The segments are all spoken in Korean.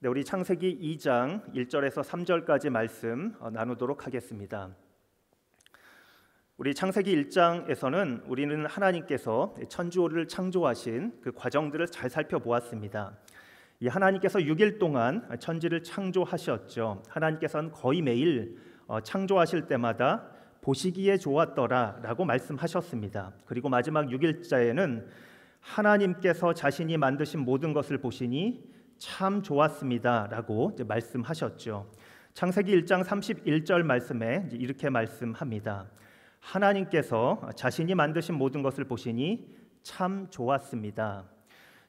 네, 우리 창세기 2장 1절에서 3절까지 말씀 나누도록 하겠습니다. 우리 창세기 1장에서는 우리는 하나님께서 천지를 창조하신 그 과정들을 잘 살펴보았습니다. 이 하나님께서 6일 동안 천지를 창조하셨죠. 하나님께서는 거의 매일 창조하실 때마다 보시기에 좋았더라라고 말씀하셨습니다. 그리고 마지막 6일자에는 하나님께서 자신이 만드신 모든 것을 보시니 참 좋았습니다라고 말씀하셨죠. 창세기 1장 31절 말씀에 이렇게 말씀합니다. 하나님께서 자신이 만드신 모든 것을 보시니 참 좋았습니다.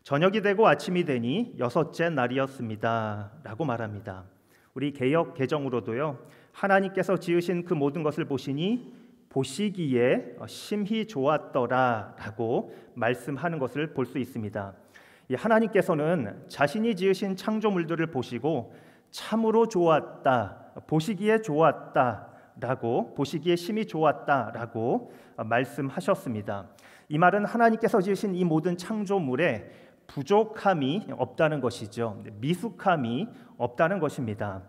저녁이 되고 아침이 되니 여섯째 날이었습니다 라고 말합니다. 우리 개역 개정으로도요, 하나님께서 지으신 그 모든 것을 보시니 보시기에 심히 좋았더라 라고 말씀하는 것을 볼 수 있습니다. 하나님께서는 자신이 지으신 창조물들을 보시고 참으로 좋았다, 보시기에 좋았다 라고, 보시기에 심히 좋았다 라고 말씀하셨습니다. 이 말은 하나님께서 지으신 이 모든 창조물에 부족함이 없다는 것이죠. 미숙함이 없다는 것입니다.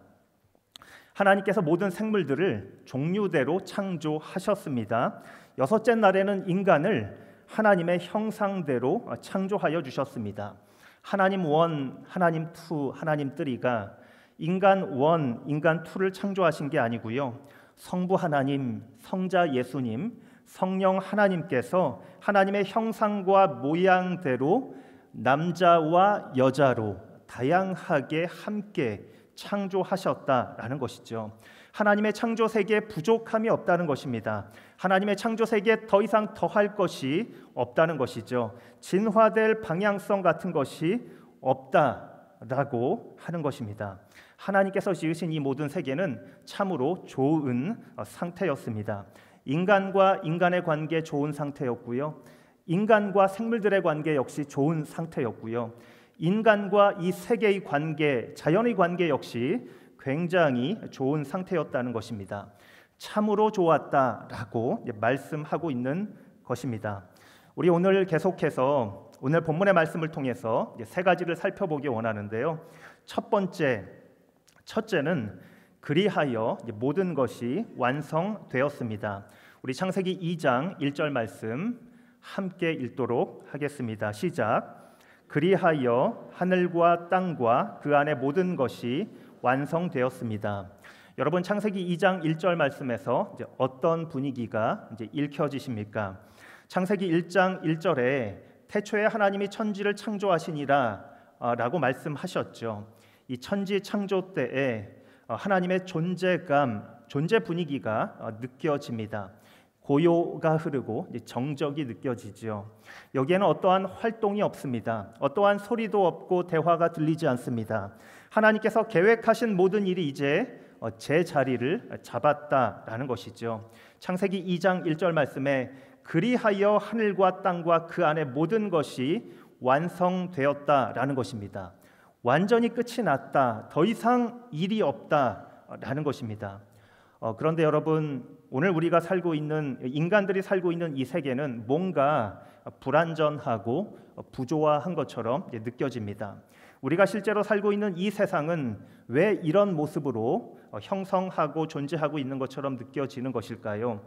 하나님께서 모든 생물들을 종류대로 창조하셨습니다. 여섯째 날에는 인간을 하나님의 형상대로 창조하여 주셨습니다. 하나님 원, 하나님 투, 하나님 쓰리가 인간 원, 인간 투를 창조하신 게 아니고요. 성부 하나님, 성자 예수님, 성령 하나님께서 하나님의 형상과 모양대로 남자와 여자로 다양하게 함께 창조하셨다라는 것이죠. 하나님의 창조 세계에 부족함이 없다는 것입니다. 하나님의 창조 세계에 더 이상 더할 것이 없다는 것이죠. 진화될 방향성 같은 것이 없다라고 하는 것입니다. 하나님께서 지으신 이 모든 세계는 참으로 좋은 상태였습니다. 인간과 인간의 관계 좋은 상태였고요. 인간과 생물들의 관계 역시 좋은 상태였고요. 인간과 이 세계의 관계, 자연의 관계 역시 굉장히 좋은 상태였다는 것입니다. 참으로 좋았다라고 말씀하고 있는 것입니다. 우리 오늘 계속해서 오늘 본문의 말씀을 통해서 세 가지를 살펴보기 원하는데요. 첫째는 그리하여 모든 것이 완성되었습니다. 우리 창세기 2장 1절 말씀 함께 읽도록 하겠습니다. 시작. 그리하여 하늘과 땅과 그 안에 모든 것이 완성되었습니다. 여러분, 창세기 2장 1절 말씀에서 어떤 분위기가 읽혀지십니까? 창세기 1장 1절에 태초에 하나님이 천지를 창조하시니라 라고 말씀하셨죠. 이 천지 창조 때에 하나님의 존재감, 존재 분위기가 느껴집니다. 고요가 흐르고 정적이 느껴지죠. 여기에는 어떠한 활동이 없습니다. 어떠한 소리도 없고 대화가 들리지 않습니다. 하나님께서 계획하신 모든 일이 이제 제 자리를 잡았다라는 것이죠. 창세기 2장 1절 말씀에 그리하여 하늘과 땅과 그 안에 모든 것이 완성되었다라는 것입니다. 완전히 끝이 났다, 더 이상 일이 없다라는 것입니다. 그런데 여러분, 오늘 우리가 살고 있는, 인간들이 살고 있는 이 세계는 뭔가 불완전하고 부조화한 것처럼 느껴집니다. 우리가 실제로 살고 있는 이 세상은 왜 이런 모습으로 형성하고 존재하고 있는 것처럼 느껴지는 것일까요?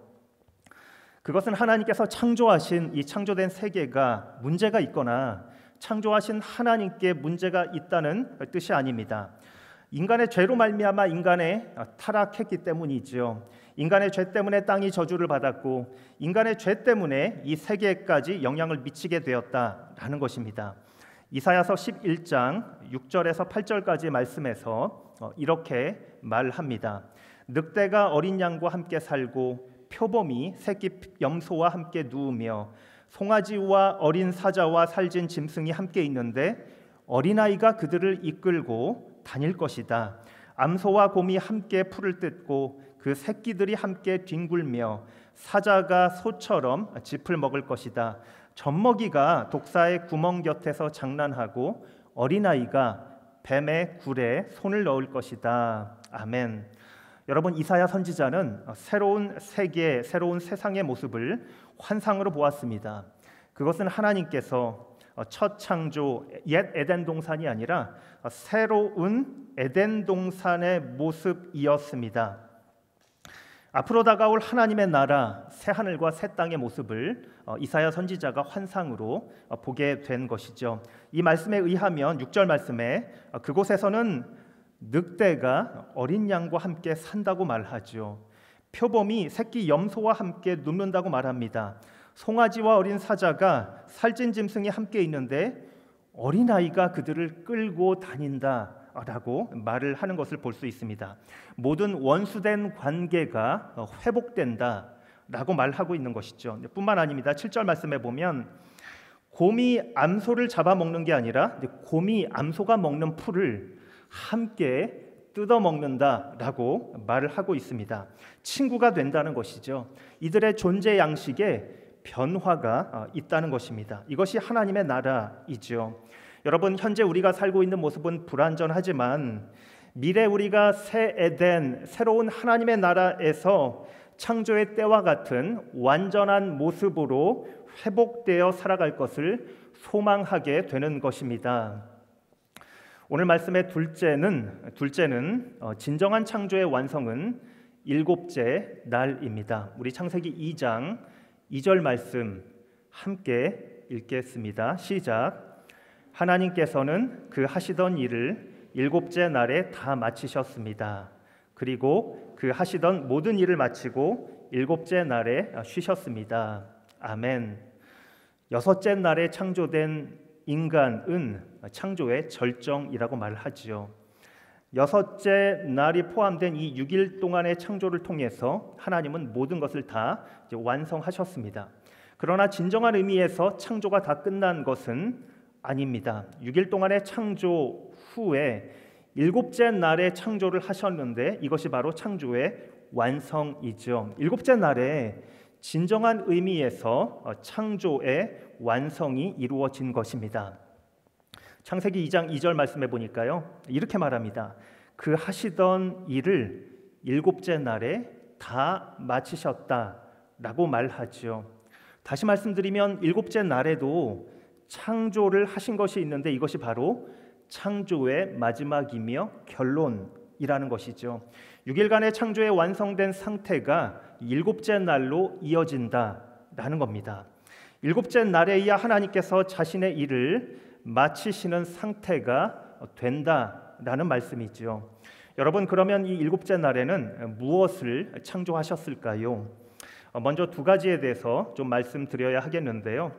그것은 하나님께서 창조하신 이 창조된 세계가 문제가 있거나 창조하신 하나님께 문제가 있다는 뜻이 아닙니다. 인간의 죄로 말미암아 인간이 타락했기 때문이죠. 인간의 죄 때문에 땅이 저주를 받았고 인간의 죄 때문에 이 세계까지 영향을 미치게 되었다라는 것입니다. 이사야서 11장 6절에서 8절까지 말씀에서 이렇게 말합니다. 늑대가 어린 양과 함께 살고 표범이 새끼 염소와 함께 누우며 송아지와 어린 사자와 살진 짐승이 함께 있는데 어린아이가 그들을 이끌고 다닐 것이다. 암소와 곰이 함께 풀을 뜯고 그 새끼들이 함께 뒹굴며 사자가 소처럼 짚을 먹을 것이다. 젖먹이가 독사의 구멍 곁에서 장난하고 어린아이가 뱀의 굴에 손을 넣을 것이다. 아멘. 여러분, 이사야 선지자는 새로운 세계, 새로운 세상의 모습을 환상으로 보았습니다. 그것은 하나님께서 첫 창조 옛 에덴 동산이 아니라 새로운 에덴 동산의 모습이었습니다. 앞으로 다가올 하나님의 나라, 새 하늘과 새 땅의 모습을 이사야 선지자가 환상으로 보게 된 것이죠. 이 말씀에 의하면 6절 말씀에 그곳에서는 늑대가 어린 양과 함께 산다고 말하죠. 표범이 새끼 염소와 함께 눕는다고 말합니다. 송아지와 어린 사자가 살찐 짐승이 함께 있는데 어린아이가 그들을 끌고 다닌다라고 말을 하는 것을 볼 수 있습니다. 모든 원수된 관계가 회복된다라고 말하고 있는 것이죠. 뿐만 아닙니다. 7절 말씀에 보면 곰이 암소를 잡아먹는 게 아니라 곰이 암소가 먹는 풀을 함께 뜯어먹는다라고 말을 하고 있습니다. 친구가 된다는 것이죠. 이들의 존재 양식에 변화가 있다는 것입니다. 이것이 하나님의 나라이죠. 여러분, 현재 우리가 살고 있는 모습은 불완전하지만 미래 우리가 새 에덴, 새로운 하나님의 나라에서 창조의 때와 같은 완전한 모습으로 회복되어 살아갈 것을 소망하게 되는 것입니다. 오늘 말씀의 둘째는 진정한 창조의 완성은 일곱째 날입니다. 우리 창세기 2장 2절 말씀 함께 읽겠습니다. 시작. 하나님께서는 그 하시던 일을 일곱째 날에 다 마치셨습니다. 그리고 그 하시던 모든 일을 마치고 일곱째 날에 쉬셨습니다. 아멘. 여섯째 날에 창조된 인간은 창조의 절정이라고 말하지요. 여섯째 날이 포함된 이 6일 동안의 창조를 통해서 하나님은 모든 것을 다 완성하셨습니다. 그러나 진정한 의미에서 창조가 다 끝난 것은 아닙니다. 6일 동안의 창조 후에 일곱째 날에 창조를 하셨는데 이것이 바로 창조의 완성이죠. 일곱째 날에 진정한 의미에서 창조의 완성이 이루어진 것입니다. 창세기 2장 2절 말씀해 보니까요, 이렇게 말합니다. 그 하시던 일을 일곱째 날에 다 마치셨다라고 말하죠. 다시 말씀드리면 일곱째 날에도 창조를 하신 것이 있는데 이것이 바로 창조의 마지막이며 결론이라는 것이죠. 6일간의 창조의 완성된 상태가 일곱째 날로 이어진다라는 겁니다. 일곱째 날에야 하나님께서 자신의 일을 마치시는 상태가 된다라는 말씀이죠. 여러분, 그러면 이 일곱째 날에는 무엇을 창조하셨을까요? 먼저 두 가지에 대해서 좀 말씀드려야 하겠는데요.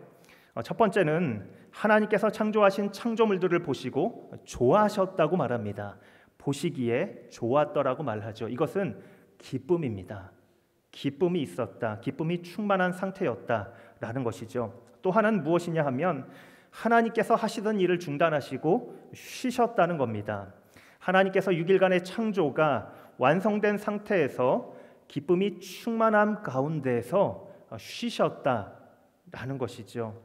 첫 번째는 하나님께서 창조하신 창조물들을 보시고 좋아하셨다고 말합니다. 보시기에 좋았더라고 말하죠. 이것은 기쁨입니다. 기쁨이 있었다, 기쁨이 충만한 상태였다라는 것이죠. 또 하나는 무엇이냐 하면 하나님께서 하시던 일을 중단하시고 쉬셨다는 겁니다. 하나님께서 6일간의 창조가 완성된 상태에서 기쁨이 충만함 가운데에서 쉬셨다라는 것이죠.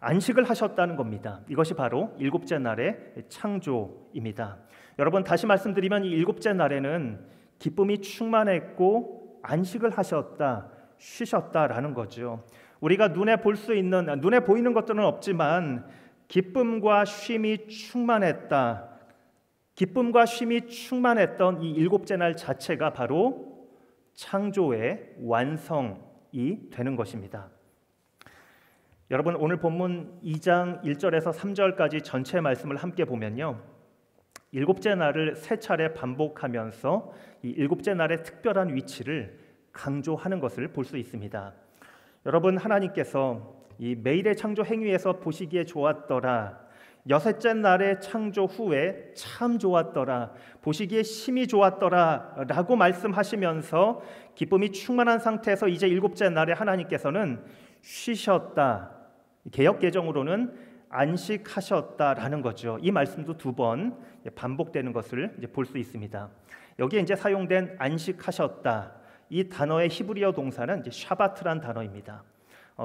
안식을 하셨다는 겁니다. 이것이 바로 일곱째 날의 창조입니다. 여러분, 다시 말씀드리면 이 일곱째 날에는 기쁨이 충만했고 안식을 하셨다, 쉬셨다라는 거죠. 우리가 눈에 보이는 것들은 없지만 기쁨과 쉼이 충만했다. 기쁨과 쉼이 충만했던 이 일곱째 날 자체가 바로 창조의 완성이 되는 것입니다. 여러분, 오늘 본문 2장 1절에서 3절까지 전체 말씀을 함께 보면요, 일곱째 날을 세 차례 반복하면서 이 일곱째 날의 특별한 위치를 강조하는 것을 볼 수 있습니다. 여러분, 하나님께서 이 매일의 창조 행위에서 보시기에 좋았더라, 여섯째 날의 창조 후에 참 좋았더라, 보시기에 심히 좋았더라 라고 말씀하시면서 기쁨이 충만한 상태에서 이제 일곱째 날에 하나님께서는 쉬셨다, 개역 개정으로는 안식하셨다라는 거죠. 이 말씀도 두 번 반복되는 것을 이제 볼 수 있습니다. 여기에 이제 사용된 안식하셨다, 이 단어의 히브리어 동사는 이제 샤바트란 단어입니다.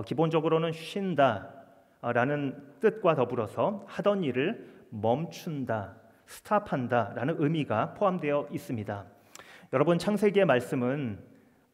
기본적으로는 쉰다라는 뜻과 더불어서 하던 일을 멈춘다, 스탑한다라는 의미가 포함되어 있습니다. 여러분, 창세기의 말씀은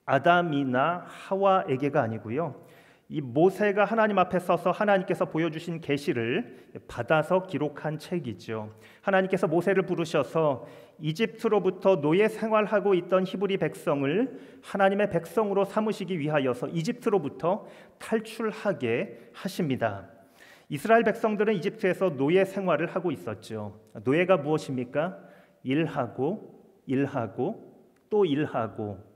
아담이나 하와에게가 아니고요, 이 모세가 하나님 앞에 서서 하나님께서 보여주신 계시를 받아서 기록한 책이죠. 하나님께서 모세를 부르셔서 이집트로부터 노예 생활하고 있던 히브리 백성을 하나님의 백성으로 삼으시기 위하여서 이집트로부터 탈출하게 하십니다. 이스라엘 백성들은 이집트에서 노예 생활을 하고 있었죠. 노예가 무엇입니까? 일하고 또 일하고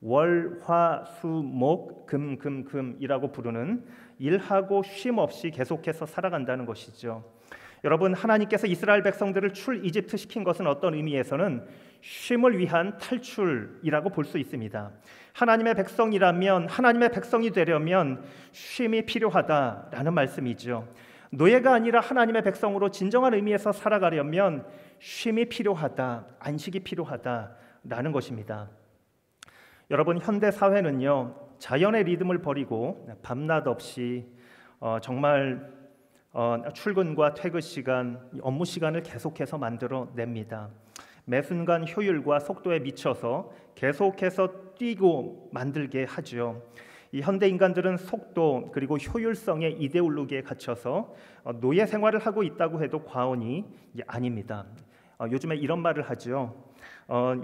월, 화, 수, 목, 금이라고 부르는 일하고 쉼 없이 계속해서 살아간다는 것이죠. 여러분, 하나님께서 이스라엘 백성들을 출이집트 시킨 것은 어떤 의미에서는 쉼을 위한 탈출이라고 볼 수 있습니다. 하나님의 백성이라면, 하나님의 백성이 되려면 쉼이 필요하다라는 말씀이죠. 노예가 아니라 하나님의 백성으로 진정한 의미에서 살아가려면 쉼이 필요하다, 안식이 필요하다라는 것입니다. 여러분, 현대 사회는요, 자연의 리듬을 버리고 밤낮 없이 정말 출근과 퇴근 시간, 업무 시간을 계속해서 만들어냅니다. 매 순간 효율과 속도에 미쳐서 계속해서 뛰고 만들게 하죠. 이 현대 인간들은 속도 그리고 효율성의 이데올로기에 갇혀서 노예 생활을 하고 있다고 해도 과언이 아닙니다. 요즘에 이런 말을 하죠.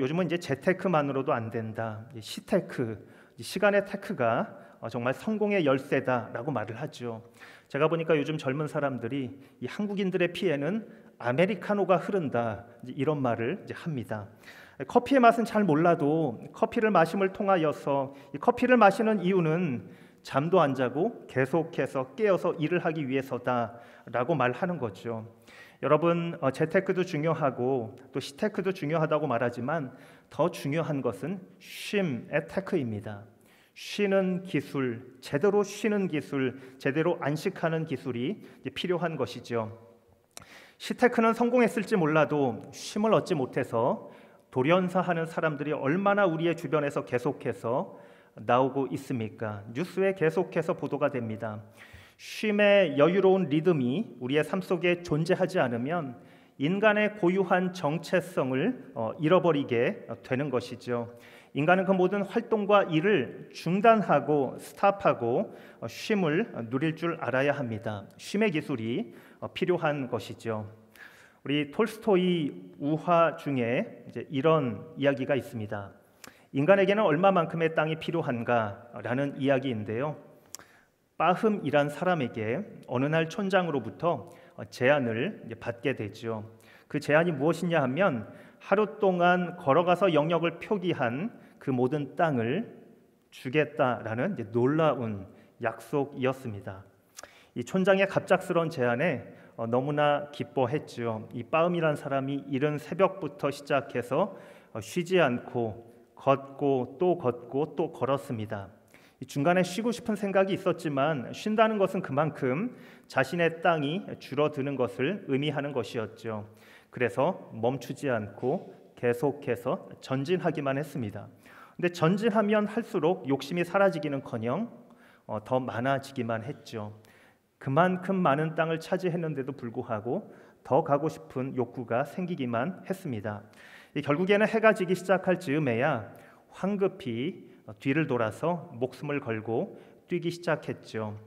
요즘은 이제 재테크만으로도 안 된다. 시테크, 시간의 테크가 정말 성공의 열쇠다라고 말을 하죠. 제가 보니까 요즘 젊은 사람들이 이 한국인들의 피에는 아메리카노가 흐른다, 이런 말을 합니다. 커피의 맛은 잘 몰라도 커피를 마심을 통하여서 이 커피를 마시는 이유는 잠도 안 자고 계속해서 깨어서 일을 하기 위해서다라고 말하는 거죠. 여러분, 재테크도 중요하고 또 시테크도 중요하다고 말하지만 더 중요한 것은 쉼의 테크입니다. 쉬는 기술, 제대로 쉬는 기술, 제대로 안식하는 기술이 필요한 것이죠. 시테크는 성공했을지 몰라도 쉼을 얻지 못해서 돌연사하는 사람들이 얼마나 우리의 주변에서 계속해서 나오고 있습니까? 뉴스에 계속해서 보도가 됩니다. 쉼의 여유로운 리듬이 우리의 삶 속에 존재하지 않으면 인간의 고유한 정체성을 잃어버리게 되는 것이죠. 인간은 그 모든 활동과 일을 중단하고 스탑하고 쉼을 누릴 줄 알아야 합니다. 쉼의 기술이 필요한 것이죠. 우리 톨스토이 우화 중에 이제 이런 이야기가 있습니다. 인간에게는 얼마만큼의 땅이 필요한가라는 이야기인데요. 빠흠이란 사람에게 어느 날 촌장으로부터 제안을 받게 되죠. 그 제안이 무엇이냐 하면 하루 동안 걸어가서 영역을 표기한 그 모든 땅을 주겠다라는 놀라운 약속이었습니다. 이 촌장의 갑작스러운 제안에 너무나 기뻐했죠. 이 빠음이란 사람이 이른 새벽부터 시작해서 쉬지 않고 걷고 또 걸었습니다. 중간에 쉬고 싶은 생각이 있었지만 쉰다는 것은 그만큼 자신의 땅이 줄어드는 것을 의미하는 것이었죠. 그래서 멈추지 않고 계속해서 전진하기만 했습니다. 근데 전진하면 할수록 욕심이 사라지기는커녕 더 많아지기만 했죠. 그만큼 많은 땅을 차지했는데도 불구하고 더 가고 싶은 욕구가 생기기만 했습니다. 결국에는 해가 지기 시작할 즈음에야 황급히 뒤를 돌아서 목숨을 걸고 뛰기 시작했죠.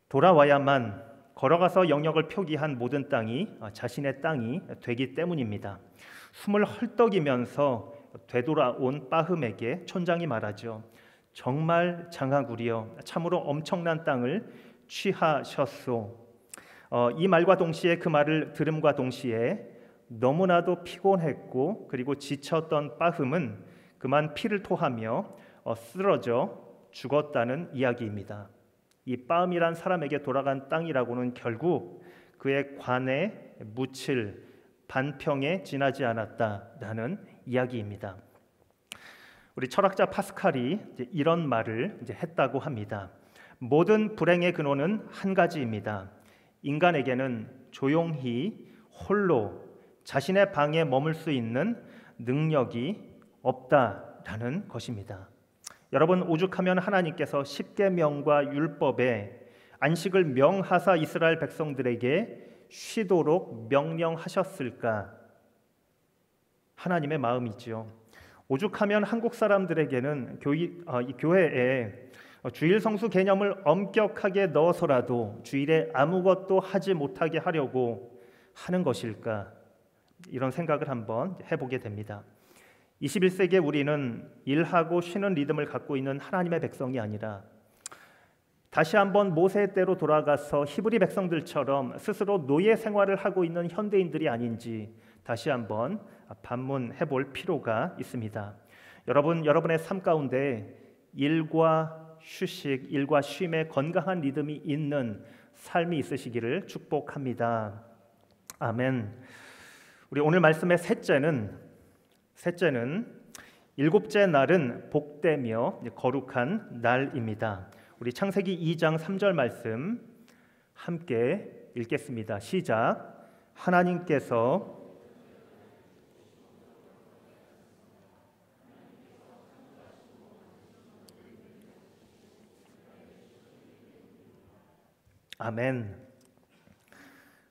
돌아와야만 걸어가서 영역을 표기한 모든 땅이 자신의 땅이 되기 때문입니다. 숨을 헐떡이면서 되돌아온 빠흠에게 촌장이 말하죠. 정말 장하구려, 참으로 엄청난 땅을 취하셨소. 이 말과 동시에 그 말을 들음과 동시에 너무나도 피곤했고 그리고 지쳤던 빠흠은 그만 피를 토하며 쓰러져 죽었다는 이야기입니다. 이 빠음이란 사람에게 돌아간 땅이라고는 결국 그의 관에 묻힐 반평에 지나지 않았다라는 이야기입니다. 우리 철학자 파스칼이 이런 말을 했다고 합니다. 모든 불행의 근원은 한 가지입니다. 인간에게는 조용히 홀로 자신의 방에 머물 수 있는 능력이 없다라는 것입니다. 여러분, 오죽하면 하나님께서 십계명과 율법에 안식을 명하사 이스라엘 백성들에게 쉬도록 명령하셨을까? 하나님의 마음이지요. 오죽하면 한국 사람들에게는 교회에 주일 성수 개념을 엄격하게 넣어서라도 주일에 아무것도 하지 못하게 하려고 하는 것일까? 이런 생각을 한번 해보게 됩니다. 21세기에 우리는 일하고 쉬는 리듬을 갖고 있는 하나님의 백성이 아니라 다시 한번 모세 때로 돌아가서 히브리 백성들처럼 스스로 노예 생활을 하고 있는 현대인들이 아닌지 다시 한번 반문해 볼 필요가 있습니다. 여러분의 삶 가운데 일과 휴식, 일과 쉼의 건강한 리듬이 있는 삶이 있으시기를 축복합니다. 아멘. 우리 오늘 말씀의 셋째는 일곱째 날은 복되며 거룩한 날입니다. 우리 창세기 2장 3절 말씀 함께 읽겠습니다. 시작. 하나님께서 아멘.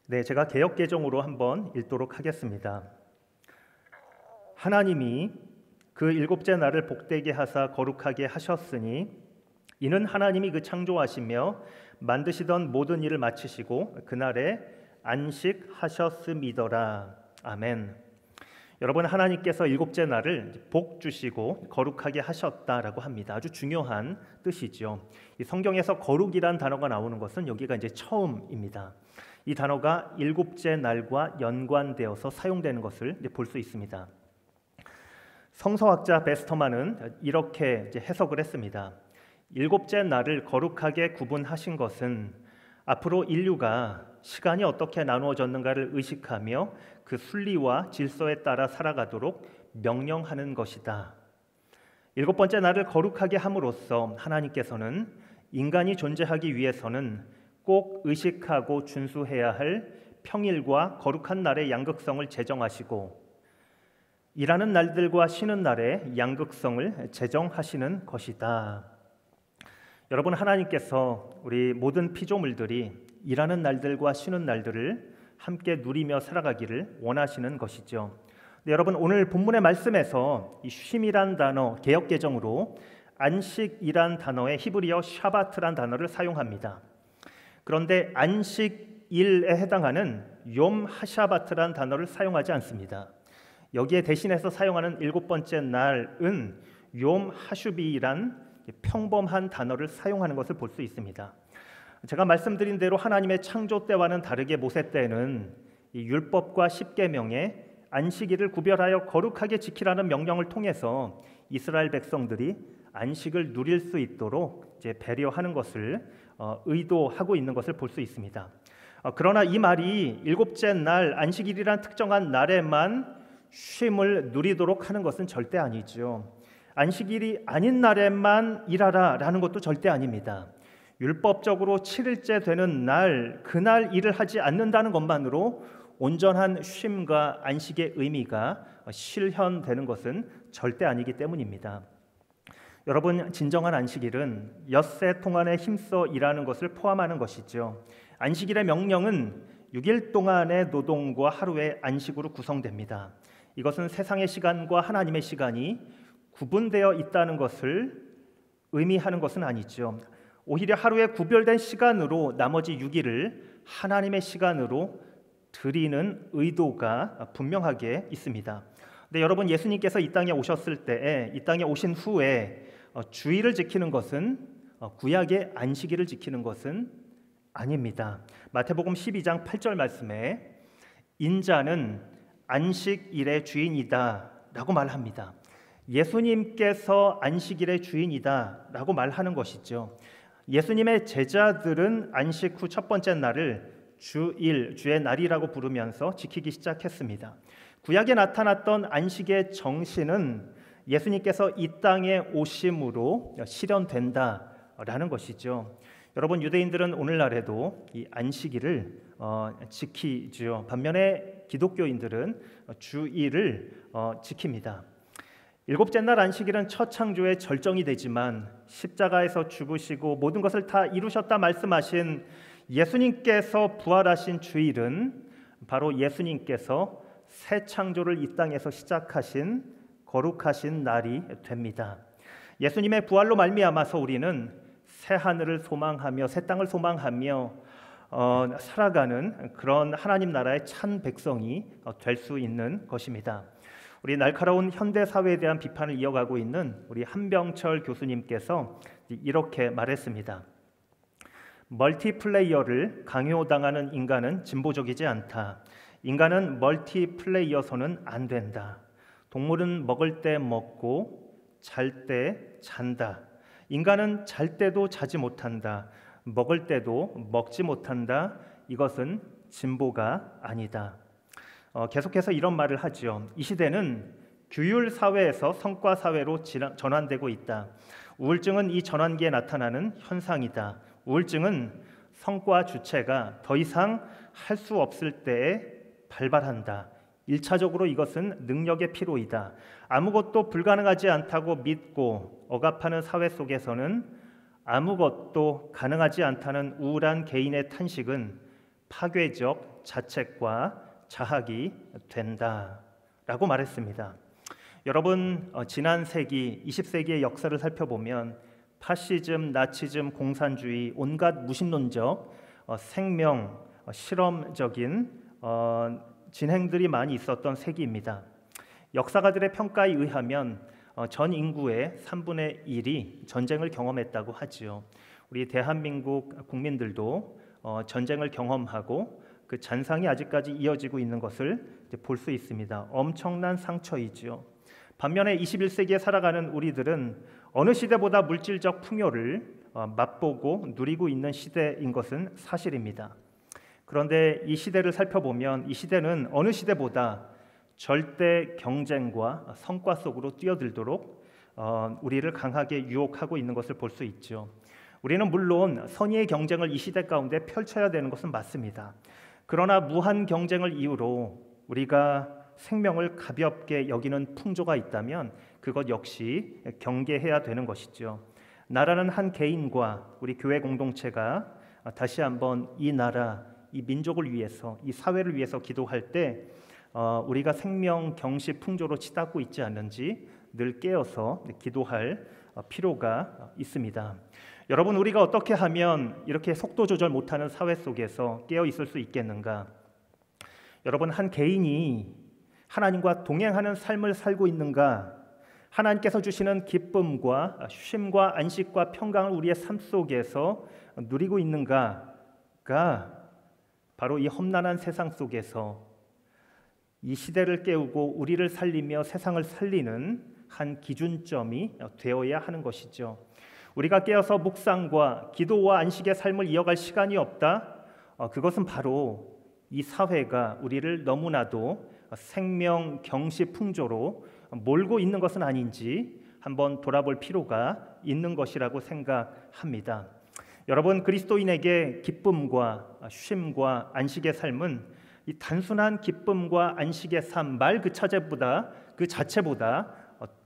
네, 제가 개역개정으로 한번 읽도록 하겠습니다. 하나님이 그 일곱째 날을 복되게 하사 거룩하게 하셨으니 이는 하나님이 그 창조하시며 만드시던 모든 일을 마치시고 그날에 안식하셨음이더라. 아멘. 여러분, 하나님께서 일곱째 날을 복 주시고 거룩하게 하셨다라고 합니다. 아주 중요한 뜻이죠. 이 성경에서 거룩이란 단어가 나오는 것은 여기가 이제 처음입니다. 이 단어가 일곱째 날과 연관되어서 사용되는 것을 볼 수 있습니다. 성서학자 베스터만은 이렇게 해석을 했습니다. 일곱째 날을 거룩하게 구분하신 것은 앞으로 인류가 시간이 어떻게 나누어졌는가를 의식하며 그 순리와 질서에 따라 살아가도록 명령하는 것이다. 일곱 번째 날을 거룩하게 함으로써 하나님께서는 인간이 존재하기 위해서는 꼭 의식하고 준수해야 할 평일과 거룩한 날의 양극성을 제정하시고 일하는 날들과 쉬는 날의 양극성을 제정하시는 것이다. 여러분, 하나님께서 우리 모든 피조물들이 일하는 날들과 쉬는 날들을 함께 누리며 살아가기를 원하시는 것이죠. 여러분, 오늘 본문의 말씀에서 이 쉼이란 단어, 개역개정으로 안식이란 단어의 히브리어 샤바트란 단어를 사용합니다. 그런데 안식일에 해당하는 욤 하샤바트란 단어를 사용하지 않습니다. 여기에 대신해서 사용하는 일곱 번째 날은 욤 하슈비란 평범한 단어를 사용하는 것을 볼 수 있습니다. 제가 말씀드린 대로 하나님의 창조 때와는 다르게 모세 때는 이 율법과 십계명에 안식일을 구별하여 거룩하게 지키라는 명령을 통해서 이스라엘 백성들이 안식을 누릴 수 있도록 이제 배려하는 것을 의도하고 있는 것을 볼 수 있습니다. 그러나 이 말이 일곱째 날 안식일이란 특정한 날에만 쉼을 누리도록 하는 것은 절대 아니죠. 안식일이 아닌 날에만 일하라라는 것도 절대 아닙니다. 율법적으로 7일째 되는 날, 그날 일을 하지 않는다는 것만으로 온전한 쉼과 안식의 의미가 실현되는 것은 절대 아니기 때문입니다. 여러분, 진정한 안식일은 엿새 동안에 힘써 일하는 것을 포함하는 것이죠. 안식일의 명령은 6일 동안의 노동과 하루의 안식으로 구성됩니다. 이것은 세상의 시간과 하나님의 시간이 구분되어 있다는 것을 의미하는 것은 아니죠. 오히려 하루에 구별된 시간으로 나머지 6일을 하나님의 시간으로 드리는 의도가 분명하게 있습니다. 근데 여러분, 예수님께서 이 땅에 오셨을 때에, 이 땅에 오신 후에 주일을 지키는 것은 구약의 안식일을 지키는 것은 아닙니다. 마태복음 12장 8절 말씀에 인자는 안식일의 주인이다 라고 말합니다. 예수님께서 안식일의 주인이다 라고 말하는 것이죠. 예수님의 제자들은 안식 후 첫 번째 날을 주일, 주의 날이라고 부르면서 지키기 시작했습니다. 구약에 나타났던 안식의 정신은 예수님께서 이 땅에 오심으로 실현된다라는 것이죠. 여러분, 유대인들은 오늘날에도 이 안식일을 지키죠. 반면에 기독교인들은 주일을 지킵니다. 일곱째 날 안식일은 첫 창조의 절정이 되지만 십자가에서 죽으시고 모든 것을 다 이루셨다 말씀하신 예수님께서 부활하신 주일은 바로 예수님께서 새 창조를 이 땅에서 시작하신 거룩하신 날이 됩니다. 예수님의 부활로 말미암아서 우리는 새 하늘을 소망하며 새 땅을 소망하며 살아가는 그런 하나님 나라의 참 백성이 될 수 있는 것입니다. 우리 날카로운 현대 사회에 대한 비판을 이어가고 있는 우리 한병철 교수님께서 이렇게 말했습니다. 멀티플레이어를 강요당하는 인간은 진보적이지 않다. 인간은 멀티플레이어서는 안 된다. 동물은 먹을 때 먹고 잘 때 잔다. 인간은 잘 때도 자지 못한다. 먹을 때도 먹지 못한다. 이것은 진보가 아니다. 계속해서 이런 말을 하죠. 이 시대는 규율 사회에서 성과 사회로 전환되고 있다. 우울증은 이 전환기에 나타나는 현상이다. 우울증은 성과 주체가 더 이상 할 수 없을 때에 발발한다. 1차적으로 이것은 능력의 피로이다. 아무것도 불가능하지 않다고 믿고 억압하는 사회 속에서는 아무것도 가능하지 않다는 우울한 개인의 탄식은 파괴적 자책과 자학이 된다라고 말했습니다. 여러분, 지난 세기 20세기의 역사를 살펴보면 파시즘, 나치즘, 공산주의, 온갖 무신론적, 생명, 실험적인 진행들이 많이 있었던 세기입니다. 역사가들의 평가에 의하면 전 인구의 3분의 1이 전쟁을 경험했다고 하지요. 우리 대한민국 국민들도 전쟁을 경험하고 그 잔상이 아직까지 이어지고 있는 것을 볼 수 있습니다. 엄청난 상처이지요. 반면에 21세기에 살아가는 우리들은 어느 시대보다 물질적 풍요를 맛보고 누리고 있는 시대인 것은 사실입니다. 그런데 이 시대를 살펴보면 이 시대는 어느 시대보다 절대 경쟁과 성과 속으로 뛰어들도록 우리를 강하게 유혹하고 있는 것을 볼 수 있죠. 우리는 물론 선의의 경쟁을 이 시대 가운데 펼쳐야 되는 것은 맞습니다. 그러나 무한 경쟁을 이유로 우리가 생명을 가볍게 여기는 풍조가 있다면 그것 역시 경계해야 되는 것이죠. 나라는 한 개인과 우리 교회 공동체가 다시 한번 이 나라, 이 민족을 위해서, 이 사회를 위해서 기도할 때 우리가 생명 경시 풍조로 치닫고 있지 않는지 늘 깨어서 기도할 필요가 있습니다. 여러분, 우리가 어떻게 하면 이렇게 속도 조절 못하는 사회 속에서 깨어 있을 수 있겠는가? 여러분, 한 개인이 하나님과 동행하는 삶을 살고 있는가? 하나님께서 주시는 기쁨과 쉼과 안식과 평강을 우리의 삶 속에서 누리고 있는가가 바로 이 험난한 세상 속에서 이 시대를 깨우고 우리를 살리며 세상을 살리는 한 기준점이 되어야 하는 것이죠. 우리가 깨어서 묵상과 기도와 안식의 삶을 이어갈 시간이 없다? 그것은 바로 이 사회가 우리를 너무나도 생명 경시 풍조로 몰고 있는 것은 아닌지 한번 돌아볼 필요가 있는 것이라고 생각합니다. 여러분, 그리스도인에게 기쁨과 쉼과 안식의 삶은 이 단순한 기쁨과 안식의 삶 말 그 자체보다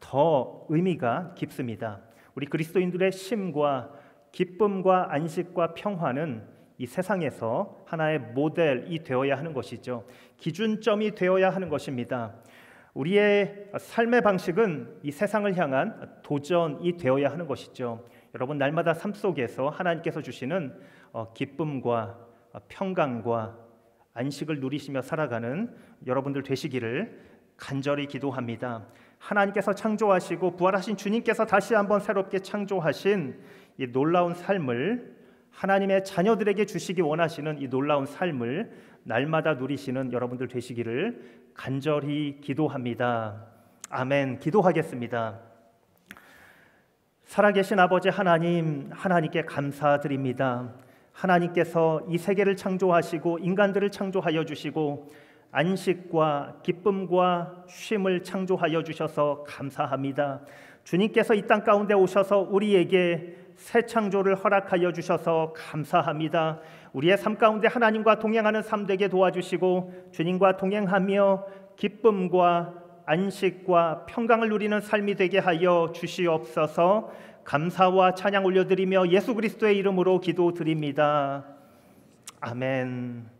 더 의미가 깊습니다. 우리 그리스도인들의 쉼과 기쁨과 안식과 평화는 이 세상에서 하나의 모델이 되어야 하는 것이죠. 기준점이 되어야 하는 것입니다. 우리의 삶의 방식은 이 세상을 향한 도전이 되어야 하는 것이죠. 여러분, 날마다 삶 속에서 하나님께서 주시는 기쁨과 평강과 안식을 누리시며 살아가는 여러분들 되시기를 간절히 기도합니다. 하나님께서 창조하시고 부활하신 주님께서 다시 한번 새롭게 창조하신 이 놀라운 삶을 하나님의 자녀들에게 주시기 원하시는 이 놀라운 삶을 날마다 누리시는 여러분들 되시기를 간절히 기도합니다. 아멘. 기도하겠습니다. 살아계신 아버지 하나님, 하나님께 감사드립니다. 하나님께서 이 세계를 창조하시고 인간들을 창조하여 주시고 안식과 기쁨과 쉼을 창조하여 주셔서 감사합니다. 주님께서 이 땅 가운데 오셔서 우리에게 새 창조를 허락하여 주셔서 감사합니다. 우리의 삶 가운데 하나님과 동행하는 삶 되게 도와주시고 주님과 동행하며 기쁨과 안식과 평강을 누리는 삶이 되게 하여 주시옵소서. 감사와 찬양 올려드리며 예수 그리스도의 이름으로 기도드립니다. 아멘.